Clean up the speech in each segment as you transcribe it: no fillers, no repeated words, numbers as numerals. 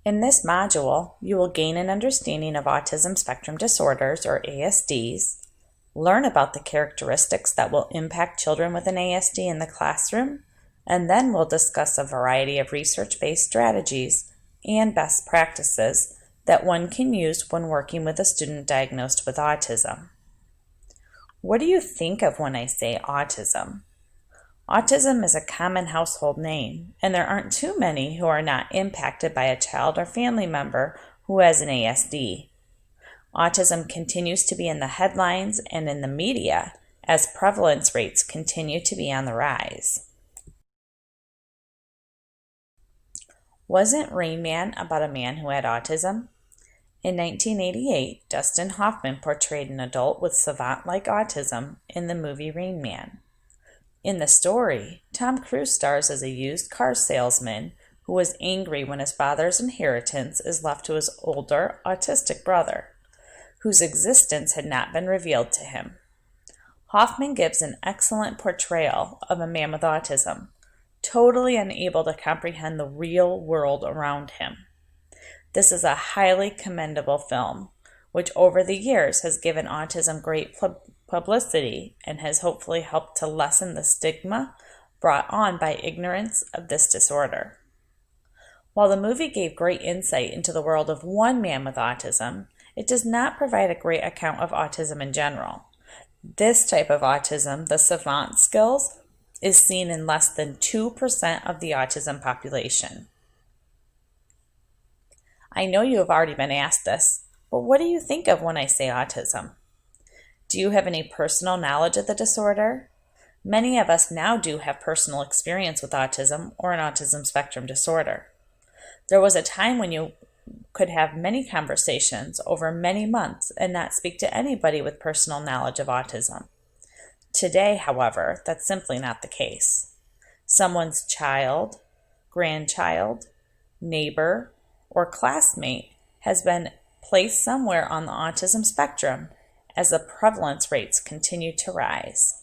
In this module, you will gain an understanding of autism spectrum disorders, or ASDs, learn about the characteristics that will impact children with an ASD in the classroom, and then we'll discuss a variety of research-based strategies and best practices that one can use when working with a student diagnosed with autism. What do you think of when I say autism? Autism is a common household name, and there aren't too many who are not impacted by a child or family member who has an ASD. Autism continues to be in the headlines and in the media as prevalence rates continue to be on the rise. Wasn't Rain Man about a man who had autism? In 1988, Dustin Hoffman portrayed an adult with savant-like autism in the movie Rain Man. In the story, Tom Cruise stars as a used car salesman who was angry when his father's inheritance is left to his older, autistic brother, whose existence had not been revealed to him. Hoffman gives an excellent portrayal of a man with autism, totally unable to comprehend the real world around him. This is a highly commendable film, which over the years has given autism great publicity and has hopefully helped to lessen the stigma brought on by ignorance of this disorder. While the movie gave great insight into the world of one man with autism, it does not provide a great account of autism in general. This type of autism, the savant skills, is seen in less than 2% of the autism population. I know you have already been asked this, but what do you think of when I say autism? Do you have any personal knowledge of the disorder? Many of us now do have personal experience with autism or an autism spectrum disorder. There was a time when you could have many conversations over many months and not speak to anybody with personal knowledge of autism. Today, however, that's simply not the case. Someone's child, grandchild, neighbor, or classmate has been placed somewhere on the autism spectrum as the prevalence rates continue to rise.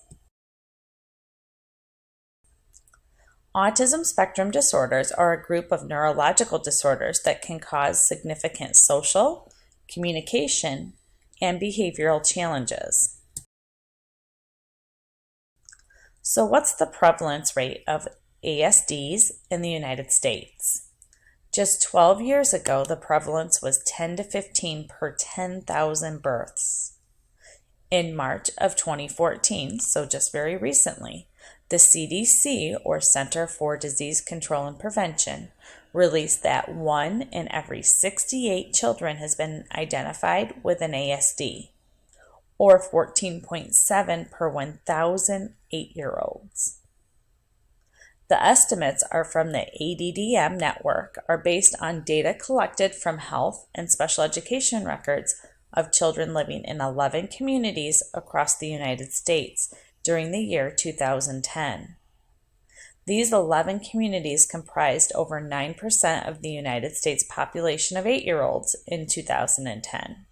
Autism spectrum disorders are a group of neurological disorders that can cause significant social, communication, and behavioral challenges. So what's the prevalence rate of ASDs in the United States? Just 12 years ago, the prevalence was 10 to 15 per 10,000 births. In March of 2014, so just very recently, the CDC, or Center for Disease Control and Prevention, released that 1 in every 68 children has been identified with an ASD, or 14.7 per 1,000 8-year-olds. The estimates are from the ADDM network are based on data collected from health and special education records of children living in 11 communities across the United States during the year 2010. These 11 communities comprised over 9% of the United States population of 8-year-olds in 2010.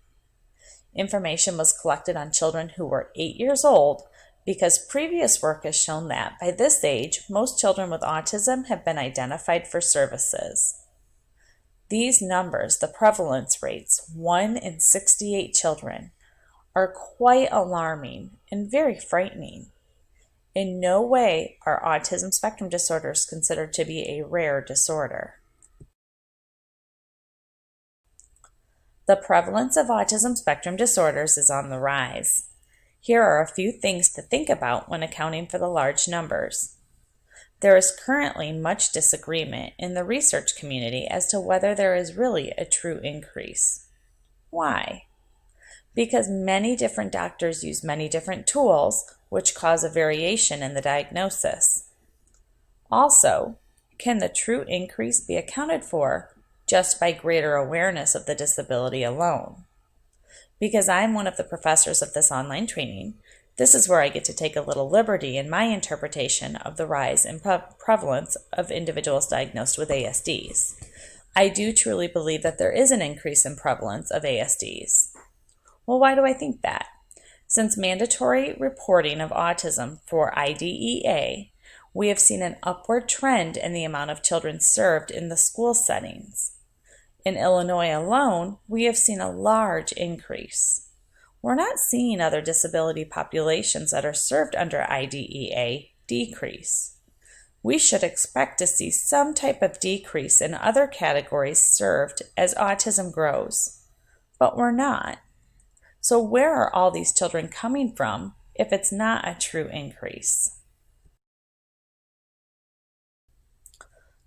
Information was collected on children who were 8 years old because previous work has shown that by this age, most children with autism have been identified for services. These numbers, the prevalence rates, 1 in 68 children, are quite alarming and very frightening. In no way are autism spectrum disorders considered to be a rare disorder. The prevalence of autism spectrum disorders is on the rise. Here are a few things to think about when accounting for the large numbers. There is currently much disagreement in the research community as to whether there is really a true increase. Why? Because many different doctors use many different tools, which cause a variation in the diagnosis. Also, can the true increase be accounted for just by greater awareness of the disability alone? Because I'm one of the professors of this online training, this is where I get to take a little liberty in my interpretation of the rise in prevalence of individuals diagnosed with ASDs. I do truly believe that there is an increase in prevalence of ASDs. Well, why do I think that? Since mandatory reporting of autism for IDEA, we have seen an upward trend in the amount of children served in the school settings. In Illinois alone, we have seen a large increase. We're not seeing other disability populations that are served under IDEA decrease. We should expect to see some type of decrease in other categories served as autism grows, but we're not. So where are all these children coming from if it's not a true increase?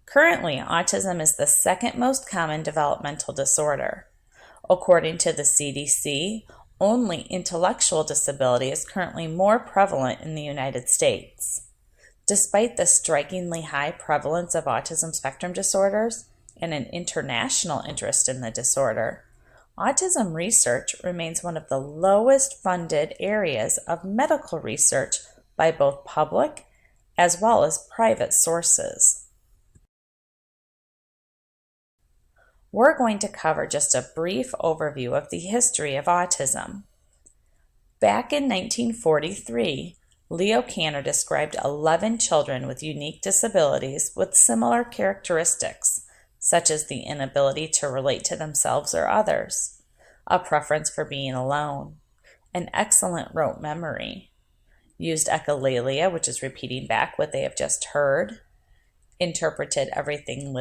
Currently, autism is the second most common developmental disorder. According to the CDC, only intellectual disability is currently more prevalent in the United States. Despite the strikingly high prevalence of autism spectrum disorders and an international interest in the disorder, autism research remains one of the lowest funded areas of medical research by both public as well as private sources. We're going to cover just a brief overview of the history of autism. Back in 1943, Leo Kanner described 11 children with unique disabilities with similar characteristics, such as the inability to relate to themselves or others, a preference for being alone, an excellent rote memory, used echolalia, which is repeating back what they have just heard, interpreted everything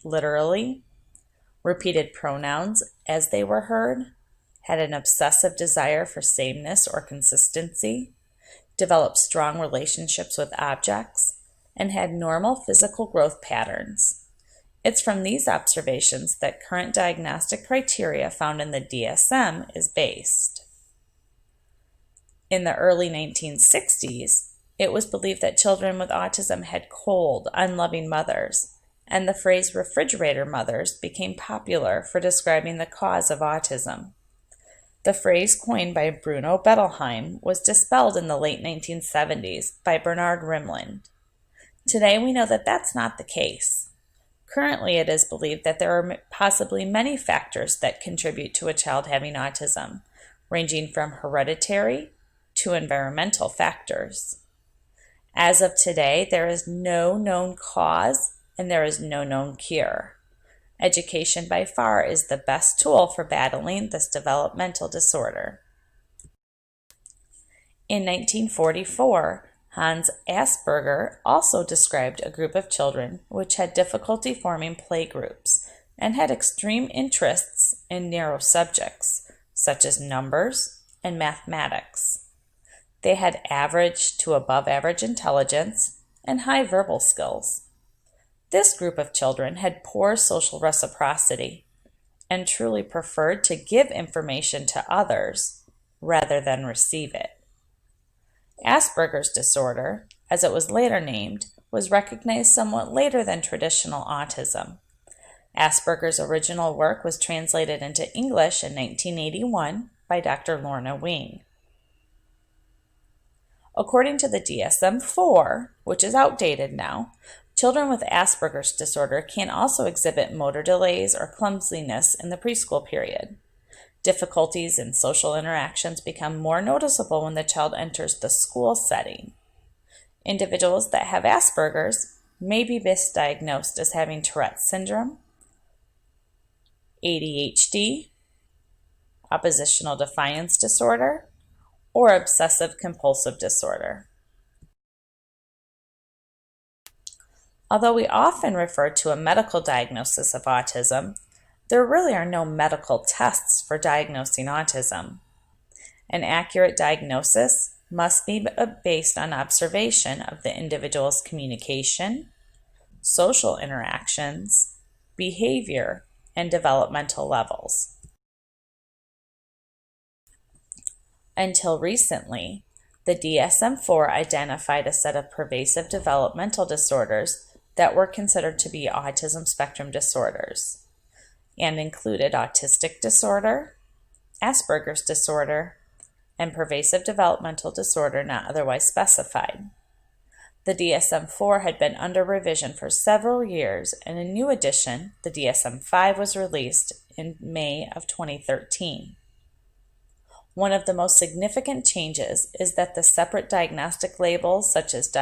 literally, repeated pronouns as they were heard, had an obsessive desire for sameness or consistency, developed strong relationships with objects, and had normal physical growth patterns. It's from these observations that current diagnostic criteria found in the DSM is based. In the early 1960s, it was believed that children with autism had cold, unloving mothers, and the phrase refrigerator mothers became popular for describing the cause of autism. The phrase coined by Bruno Bettelheim was dispelled in the late 1970s by Bernard Rimland. Today we know that that's not the case. Currently it is believed that there are possibly many factors that contribute to a child having autism, ranging from hereditary to environmental factors. As of today, there is no known cause and there is no known cure. Education by far is the best tool for battling this developmental disorder. In 1944, Hans Asperger also described a group of children which had difficulty forming play groups and had extreme interests in narrow subjects, such as numbers and mathematics. They had average to above average intelligence and high verbal skills. This group of children had poor social reciprocity and truly preferred to give information to others rather than receive it. Asperger's disorder, as it was later named, was recognized somewhat later than traditional autism. Asperger's original work was translated into English in 1981 by Dr. Lorna Wing. According to the DSM-4, which is outdated now, children with Asperger's disorder can also exhibit motor delays or clumsiness in the preschool period. Difficulties in social interactions become more noticeable when the child enters the school setting. Individuals that have Asperger's may be misdiagnosed as having Tourette's syndrome, ADHD, oppositional defiance disorder, or obsessive-compulsive disorder. Although we often refer to a medical diagnosis of autism, there really are no medical tests for diagnosing autism. An accurate diagnosis must be based on observation of the individual's communication, social interactions, behavior, and developmental levels. Until recently, the DSM-4 identified a set of pervasive developmental disorders that were considered to be autism spectrum disorders and included autistic disorder, Asperger's disorder, and pervasive developmental disorder not otherwise specified. The DSM-4 had been under revision for several years, and a new edition, the DSM-5, was released in May of 2013. One of the most significant changes is that the separate diagnostic labels such as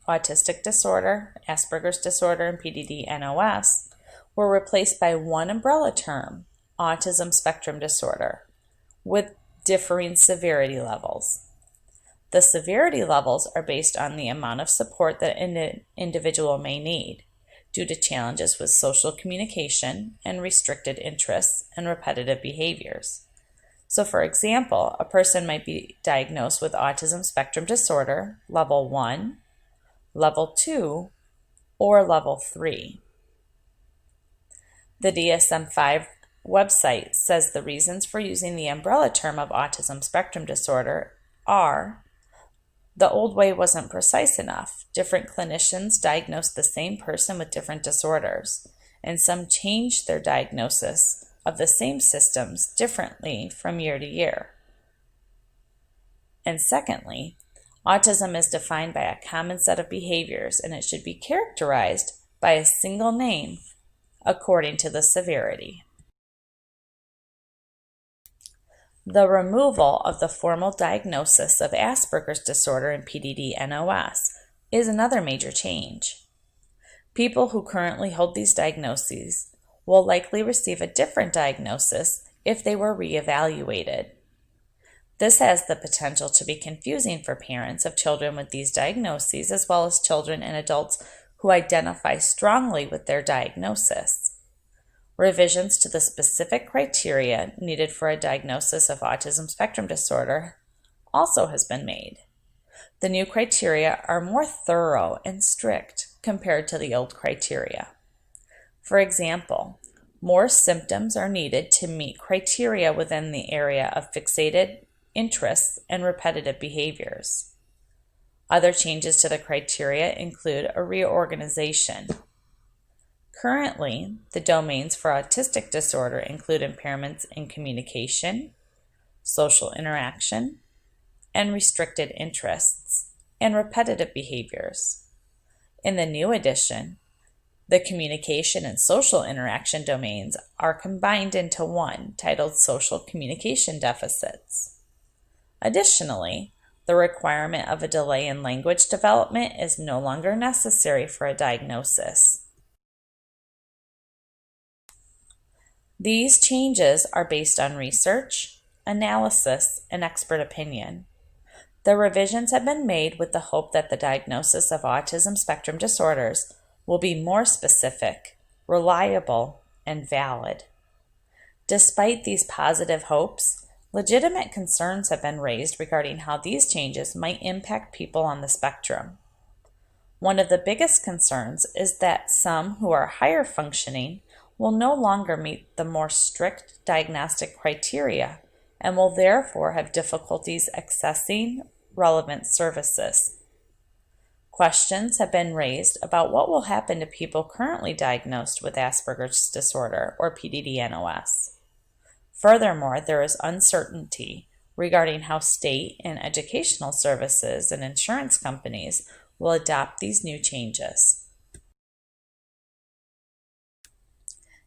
autistic disorder, Asperger's disorder, and PDD-NOS were replaced by one umbrella term, autism spectrum disorder, with differing severity levels. The severity levels are based on the amount of support that an individual may need due to challenges with social communication and restricted interests and repetitive behaviors. So, for example, a person might be diagnosed with autism spectrum disorder, level 1, level 2, or level 3. The DSM-5 website says the reasons for using the umbrella term of autism spectrum disorder are: the old way wasn't precise enough. Different clinicians diagnosed the same person with different disorders, and some changed their diagnosis of the same systems differently from year to year. And secondly, autism is defined by a common set of behaviors, and it should be characterized by a single name according to the severity. The removal of the formal diagnosis of Asperger's disorder and PDD-NOS is another major change. People who currently hold these diagnoses will likely receive a different diagnosis if they were reevaluated. This has the potential to be confusing for parents of children with these diagnoses, as well as children and adults who identify strongly with their diagnosis. Revisions to the specific criteria needed for a diagnosis of autism spectrum disorder also has been made. The new criteria are more thorough and strict compared to the old criteria. For example, more symptoms are needed to meet criteria within the area of fixated interests and repetitive behaviors. Other changes to the criteria include a reorganization. Currently, the domains for autistic disorder include impairments in communication, social interaction, and restricted interests, and repetitive behaviors. In the new edition, the communication and social interaction domains are combined into one, titled Social Communication Deficits. Additionally, the requirement of a delay in language development is no longer necessary for a diagnosis. These changes are based on research, analysis, and expert opinion. The revisions have been made with the hope that the diagnosis of autism spectrum disorders will be more specific, reliable, and valid. Despite these positive hopes, legitimate concerns have been raised regarding how these changes might impact people on the spectrum. One of the biggest concerns is that some who are higher functioning will no longer meet the more strict diagnostic criteria and will therefore have difficulties accessing relevant services. Questions have been raised about what will happen to people currently diagnosed with Asperger's disorder or PDD-NOS. Furthermore, there is uncertainty regarding how state and educational services and insurance companies will adopt these new changes.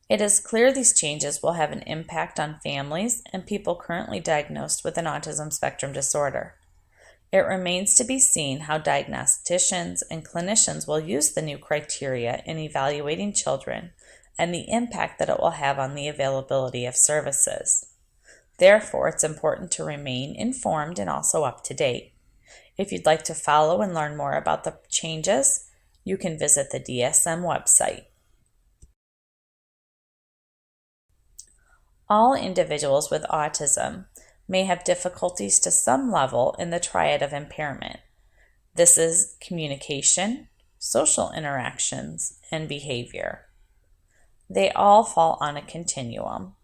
It is clear these changes will have an impact on families and people currently diagnosed with an autism spectrum disorder. It remains to be seen how diagnosticians and clinicians will use the new criteria in evaluating children and the impact that it will have on the availability of services. Therefore, it's important to remain informed and also up to date. If you'd like to follow and learn more about the changes, you can visit the DSM website. All individuals with autism may have difficulties to some level in the triad of impairment. This is communication, social interactions, and behavior. They all fall on a continuum.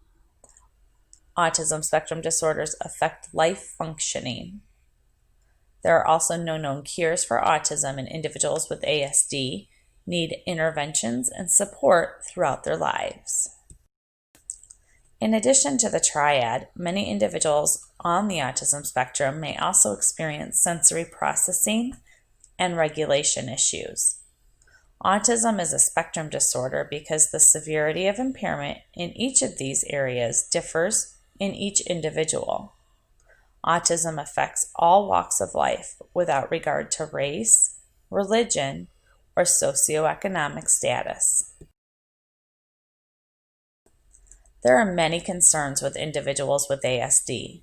Autism spectrum disorders affect life functioning. There are also no known cures for autism, and individuals with ASD need interventions and support throughout their lives. In addition to the triad, many individuals on the autism spectrum may also experience sensory processing and regulation issues. Autism is a spectrum disorder because the severity of impairment in each of these areas differs in each individual. Autism affects all walks of life without regard to race, religion, or socioeconomic status. There are many concerns with individuals with ASD.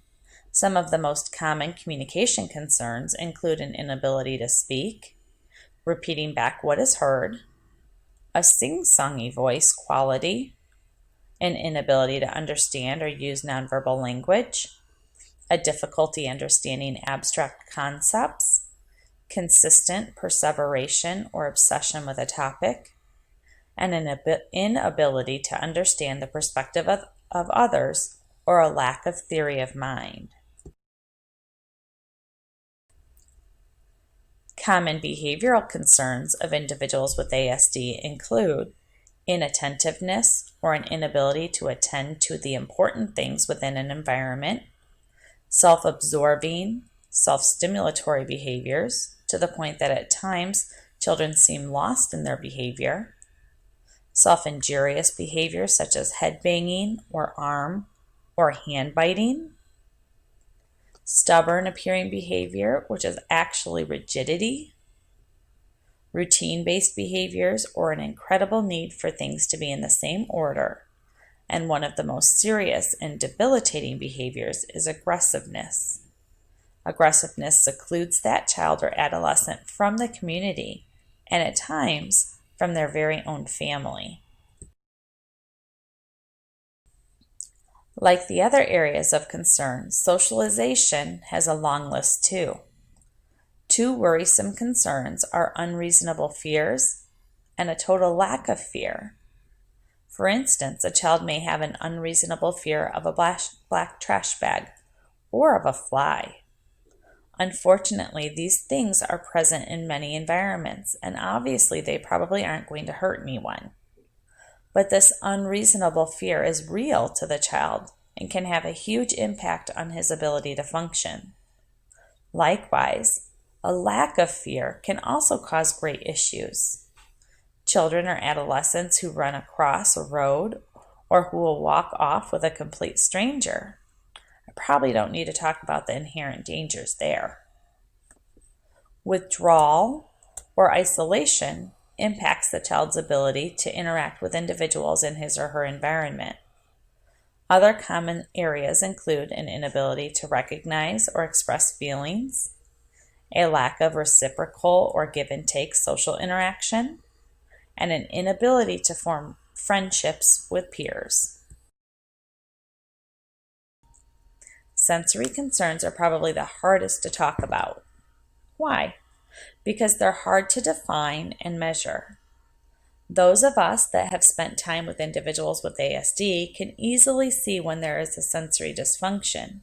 Some of the most common communication concerns include an inability to speak, repeating back what is heard, a sing-songy voice quality, an inability to understand or use nonverbal language, a difficulty understanding abstract concepts, consistent perseveration or obsession with a topic, and an inability to understand the perspective of others or a lack of theory of mind. Common behavioral concerns of individuals with ASD include inattentiveness or an inability to attend to the important things within an environment, self-absorbing, self-stimulatory behaviors to the point that at times children seem lost in their behavior, self-injurious behaviors such as head banging or arm or hand biting, stubborn appearing behavior, which is actually rigidity, routine-based behaviors, or an incredible need for things to be in the same order. And one of the most serious and debilitating behaviors is aggressiveness. Aggressiveness secludes that child or adolescent from the community and at times from their very own family. Like the other areas of concern, socialization has a long list too. Two worrisome concerns are unreasonable fears and a total lack of fear. For instance, a child may have an unreasonable fear of a black trash bag or of a fly. Unfortunately, these things are present in many environments, and obviously they probably aren't going to hurt anyone. But this unreasonable fear is real to the child and can have a huge impact on his ability to function. Likewise, a lack of fear can also cause great issues. Children or adolescents who run across a road or who will walk off with a complete stranger. I probably don't need to talk about the inherent dangers there. Withdrawal or isolation impacts the child's ability to interact with individuals in his or her environment. Other common areas include an inability to recognize or express feelings, a lack of reciprocal or give and take social interaction, and an inability to form friendships with peers. Sensory concerns are probably the hardest to talk about. Why? Because they're hard to define and measure. Those of us that have spent time with individuals with ASD can easily see when there is a sensory dysfunction.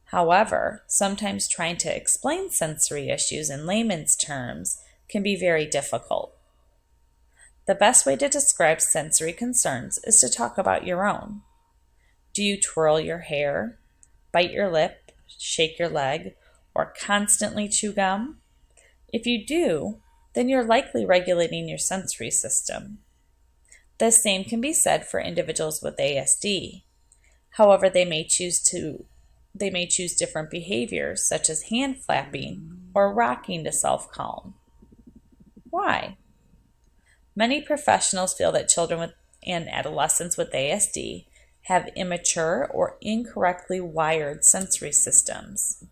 However, sometimes trying to explain sensory issues in layman's terms can be very difficult. The best way to describe sensory concerns is to talk about your own. Do you twirl your hair, bite your lip, shake your leg, or constantly chew gum? If you do, then you're likely regulating your sensory system. The same can be said for individuals with ASD. However, they may choose different behaviors such as hand flapping or rocking to self-calm. Why? Many professionals feel that children and adolescents with ASD have immature or incorrectly wired sensory systems.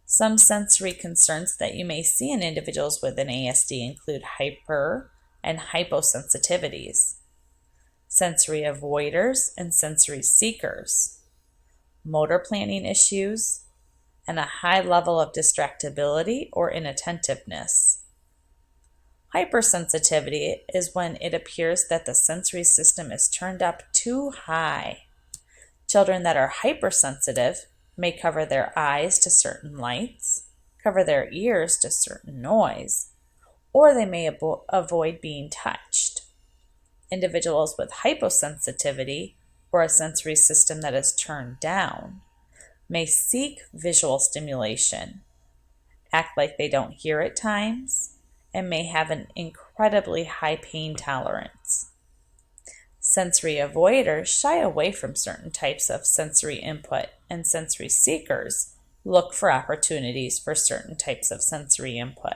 Some sensory concerns that you may see in individuals with an ASD include hyper and hyposensitivities, sensory avoiders and sensory seekers, motor planning issues, and a high level of distractibility or inattentiveness. Hypersensitivity is when it appears that the sensory system is turned up too high. Children that are hypersensitive may cover their eyes to certain lights, cover their ears to certain noise, or they may avoid being touched. Individuals with hyposensitivity or a sensory system that is turned down may seek visual stimulation, act like they don't hear at times, and may have an incredibly high pain tolerance. Sensory avoiders shy away from certain types of sensory input, and sensory seekers look for opportunities for certain types of sensory input.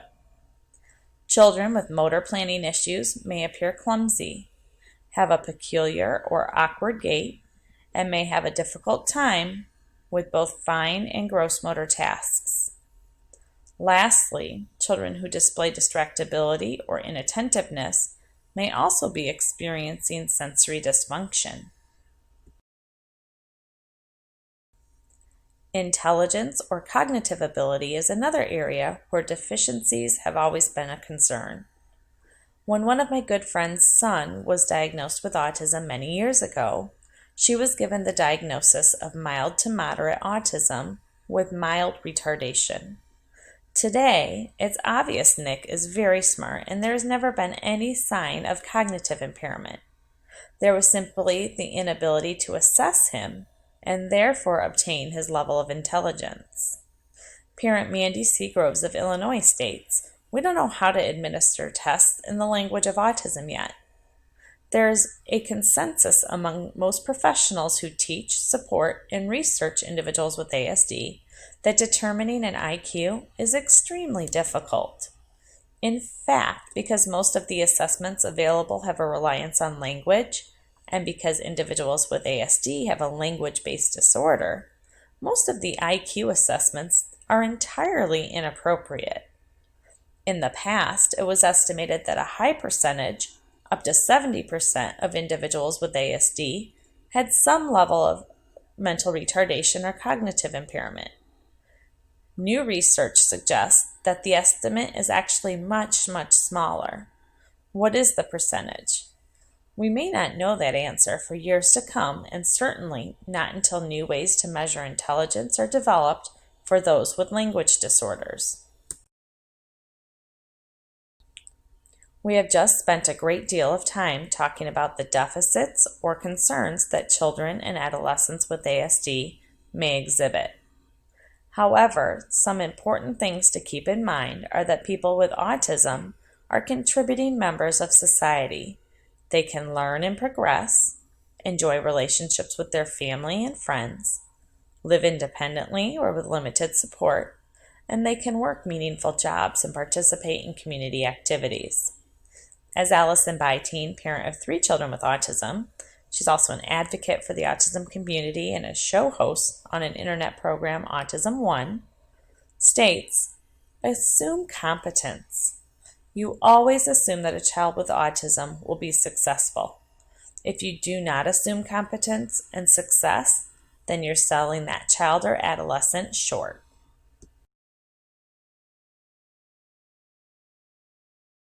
Children with motor planning issues may appear clumsy. have a peculiar or awkward gait, and may have a difficult time with both fine and gross motor tasks. Lastly, children who display distractibility or inattentiveness may also be experiencing sensory dysfunction. Intelligence or cognitive ability is another area where deficiencies have always been a concern. When one of my good friend's son was diagnosed with autism many years ago, she was given the diagnosis of mild to moderate autism with mild retardation. Today, it's obvious Nick is very smart and there has never been any sign of cognitive impairment. There was simply the inability to assess him and therefore obtain his level of intelligence. Parent Mandy Seagroves of Illinois states, "We don't know how to administer tests in the language of autism yet. There is a consensus among most professionals who teach, support, and research individuals with ASD that determining an IQ is extremely difficult. In fact, because most of the assessments available have a reliance on language, and because individuals with ASD have a language-based disorder, most of the IQ assessments are entirely inappropriate. In the past, it was estimated that a high percentage, up to 70% of individuals with ASD, had some level of mental retardation or cognitive impairment. New research suggests that the estimate is actually much, much smaller. What is the percentage? We may not know that answer for years to come, and certainly not until new ways to measure intelligence are developed for those with language disorders. We have just spent a great deal of time talking about the deficits or concerns that children and adolescents with ASD may exhibit. However, some important things to keep in mind are that people with autism are contributing members of society. They can learn and progress, enjoy relationships with their family and friends, live independently or with limited support, and they can work meaningful jobs and participate in community activities. As Allison Byteen, parent of 3 children with autism, she's also an advocate for the autism community and a show host on an internet program, Autism 1, states, "Assume competence. You always assume that a child with autism will be successful. If you do not assume competence and success, then you're selling that child or adolescent short."